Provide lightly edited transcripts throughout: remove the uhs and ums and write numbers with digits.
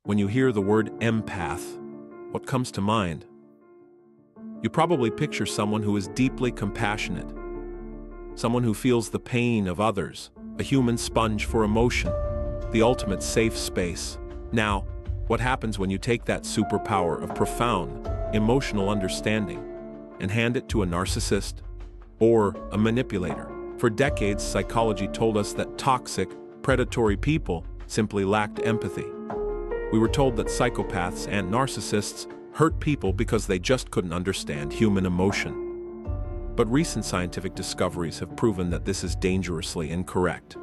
When you hear the word empath, what comes to mind? You probably picture someone who is deeply compassionate, someone who feels the pain of others, a human sponge for emotion, the ultimate safe space. Now, what happens when you take that superpower of profound, emotional understanding and hand it to a narcissist or a manipulator? For decades, psychology told us that toxic, predatory people simply lacked empathy. We were told that psychopaths and narcissists hurt people because they just couldn't understand human emotion. But recent scientific discoveries have proven that this is dangerously incorrect.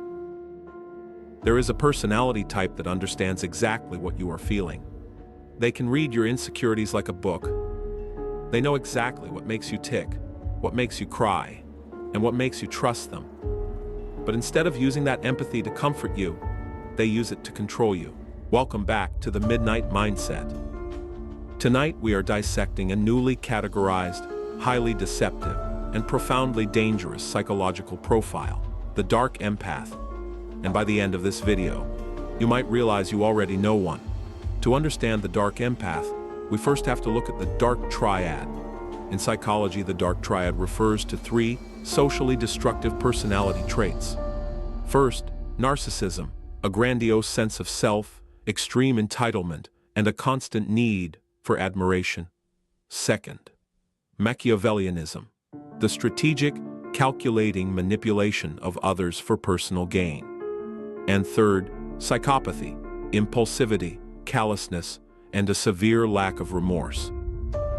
There is a personality type that understands exactly what you are feeling. They can read your insecurities like a book. They know exactly what makes you tick, what makes you cry, and what makes you trust them. But instead of using that empathy to comfort you, they use it to control you. Welcome back to the Midnight Mindset. Tonight we are dissecting a newly categorized, highly deceptive, and profoundly dangerous psychological profile, the Dark Empath. And by the end of this video, you might realize you already know one. To understand the Dark Empath, we first have to look at the Dark Triad. In psychology, the Dark Triad refers to three socially destructive personality traits. First, narcissism, a grandiose sense of self, extreme entitlement, and a constant need for admiration. Second, Machiavellianism, the strategic, calculating manipulation of others for personal gain. And third, psychopathy, impulsivity, callousness, and a severe lack of remorse.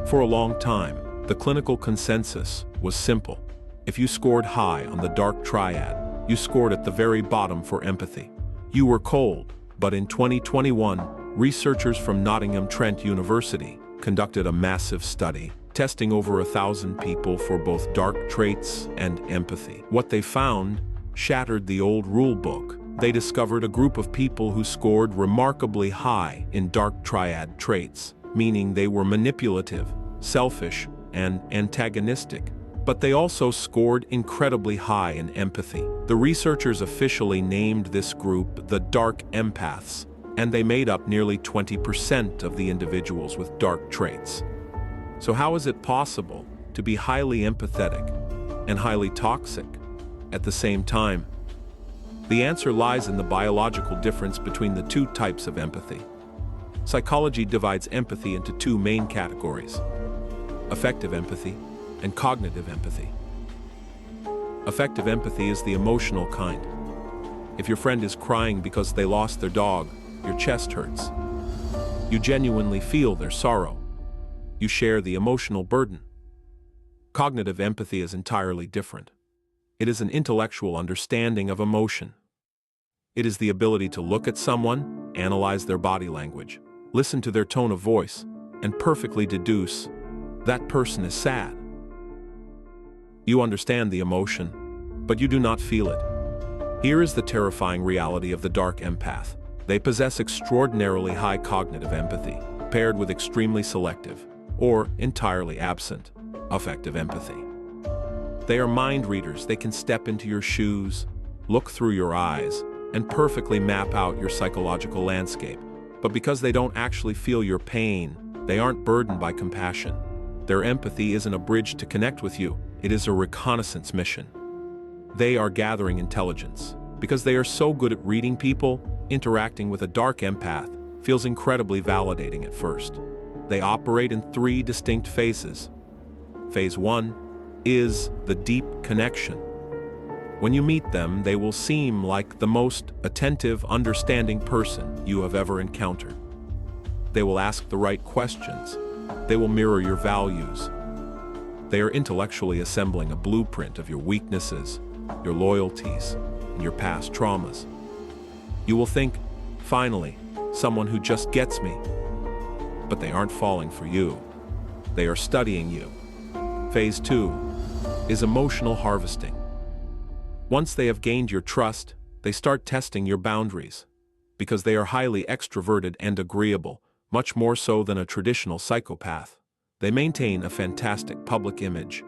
For a long time, the clinical consensus was simple. If you scored high on the Dark Triad, you scored at the very bottom for empathy. You were cold. But in 2021, researchers from Nottingham Trent University conducted a massive study, testing over 1,000 people for both dark traits and empathy. What they found shattered the old rule book. They discovered a group of people who scored remarkably high in Dark Triad traits, meaning they were manipulative, selfish, and antagonistic. But they also scored incredibly high in empathy. The researchers officially named this group the Dark Empaths, and they made up nearly 20% of the individuals with dark traits. So how is it possible to be highly empathetic and highly toxic at the same time? The answer lies in the biological difference between the two types of empathy. Psychology divides empathy into two main categories: affective empathy and cognitive empathy. Affective empathy is the emotional kind. If your friend is crying because they lost their dog, your chest hurts. You genuinely feel their sorrow. You share the emotional burden. Cognitive empathy is entirely different. It is an intellectual understanding of emotion. It is the ability to look at someone, analyze their body language, listen to their tone of voice, and perfectly deduce that person is sad. You understand the emotion, but you do not feel it. Here is the terrifying reality of the Dark Empath. They possess extraordinarily high cognitive empathy, paired with extremely selective, or entirely absent, affective empathy. They are mind readers. They can step into your shoes, look through your eyes, and perfectly map out your psychological landscape. But because they don't actually feel your pain, they aren't burdened by compassion. Their empathy isn't a bridge to connect with you. It is a reconnaissance mission. They are gathering intelligence. Because they are so good at reading people, interacting with a Dark Empath feels incredibly validating at first. They operate in three distinct phases. Phase 1 is the deep connection. When you meet them, they will seem like the most attentive, understanding person you have ever encountered. They will ask the right questions. They will mirror your values. They are intellectually assembling a blueprint of your weaknesses, your loyalties, and your past traumas. You will think, finally, someone who just gets me. But they aren't falling for you. They are studying you. Phase 2 is emotional harvesting. Once they have gained your trust, they start testing your boundaries. Because they are highly extroverted and agreeable, much more so than a traditional psychopath. They maintain a fantastic public image.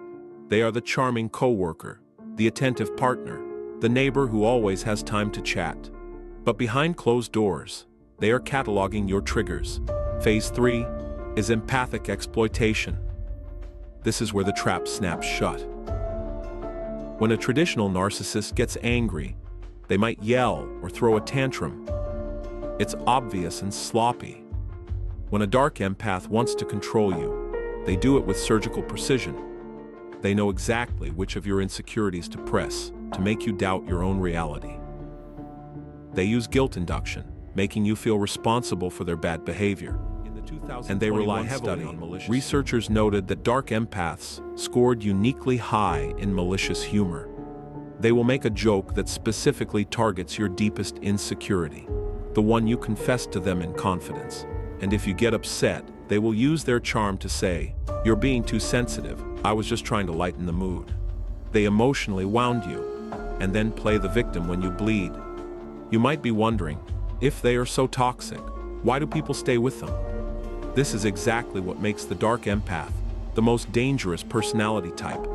They are the charming coworker, the attentive partner, the neighbor who always has time to chat. But behind closed doors, They are cataloging your triggers. Phase 3 is empathic exploitation. This is where the trap snaps shut. When a traditional narcissist gets angry, they might yell or throw a tantrum. It's obvious and sloppy. When a dark empath wants to control you, they do it with surgical precision. They know exactly which of your insecurities to press to make you doubt your own reality. They use guilt induction, making you feel responsible for their bad behavior. And they rely heavily on malicious. Researchers noted that dark empaths scored uniquely high in malicious humor. They will make a joke that specifically targets your deepest insecurity, the one you confess to them in confidence. And if you get upset, they will use their charm to say, "You're being too sensitive. I was just trying to lighten the mood." They emotionally wound you, and then play the victim when you bleed. You might be wondering, if they are so toxic, why do people stay with them? This is exactly what makes the dark empath the most dangerous personality type.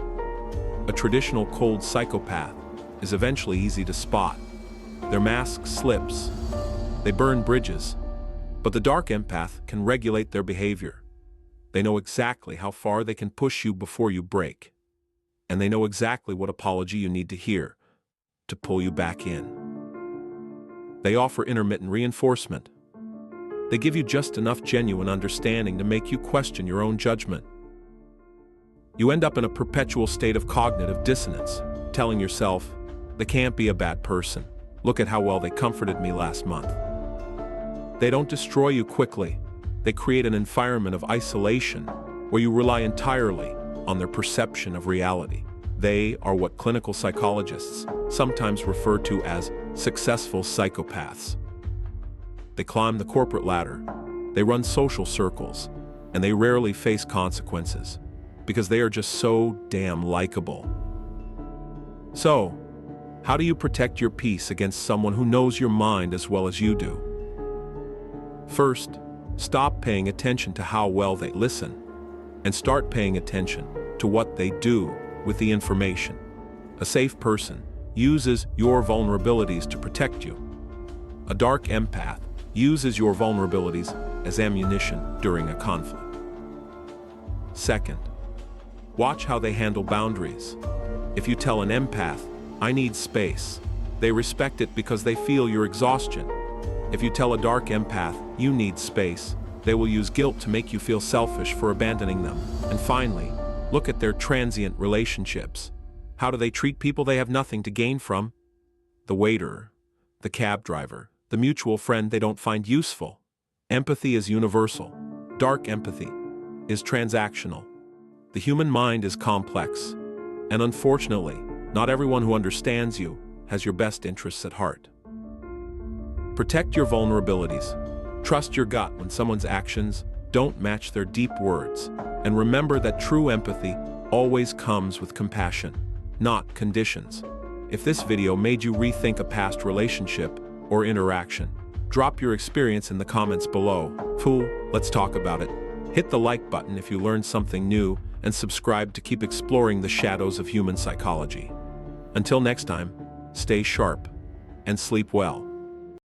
A traditional cold psychopath is eventually easy to spot. Their mask slips. They burn bridges. But the dark empath can regulate their behavior. They know exactly how far they can push you before you break. And they know exactly what apology you need to hear to pull you back in. They offer intermittent reinforcement. They give you just enough genuine understanding to make you question your own judgment. You end up in a perpetual state of cognitive dissonance, telling yourself, "They can't be a bad person. Look at how well they comforted me last month." They don't destroy you quickly. They create an environment of isolation where you rely entirely on their perception of reality. They are what clinical psychologists sometimes refer to as successful psychopaths. They climb the corporate ladder, they run social circles, and they rarely face consequences because they are just so damn likable. So, how do you protect your peace against someone who knows your mind as well as you do? First, stop paying attention to how well they listen, and start paying attention to what they do with the information. A safe person uses your vulnerabilities to protect you. A dark empath uses your vulnerabilities as ammunition during a conflict. Second, watch how they handle boundaries. If you tell an empath, "I need space," they respect it because they feel your exhaustion. If you tell a dark empath, "You need space," they will use guilt to make you feel selfish for abandoning them. And finally, look at their transient relationships. How do they treat people they have nothing to gain from? The waiter, the cab driver, the mutual friend they don't find useful. Empathy is universal. Dark empathy is transactional. The human mind is complex, and unfortunately, not everyone who understands you has your best interests at heart. Protect your vulnerabilities. Trust your gut when someone's actions don't match their deep words, and remember that true empathy always comes with compassion, not conditions. If this video made you rethink a past relationship or interaction, drop your experience in the comments below. Fool, let's talk about it. Hit the like button if you learned something new, and subscribe to keep exploring the shadows of human psychology. Until next time, stay sharp and sleep well.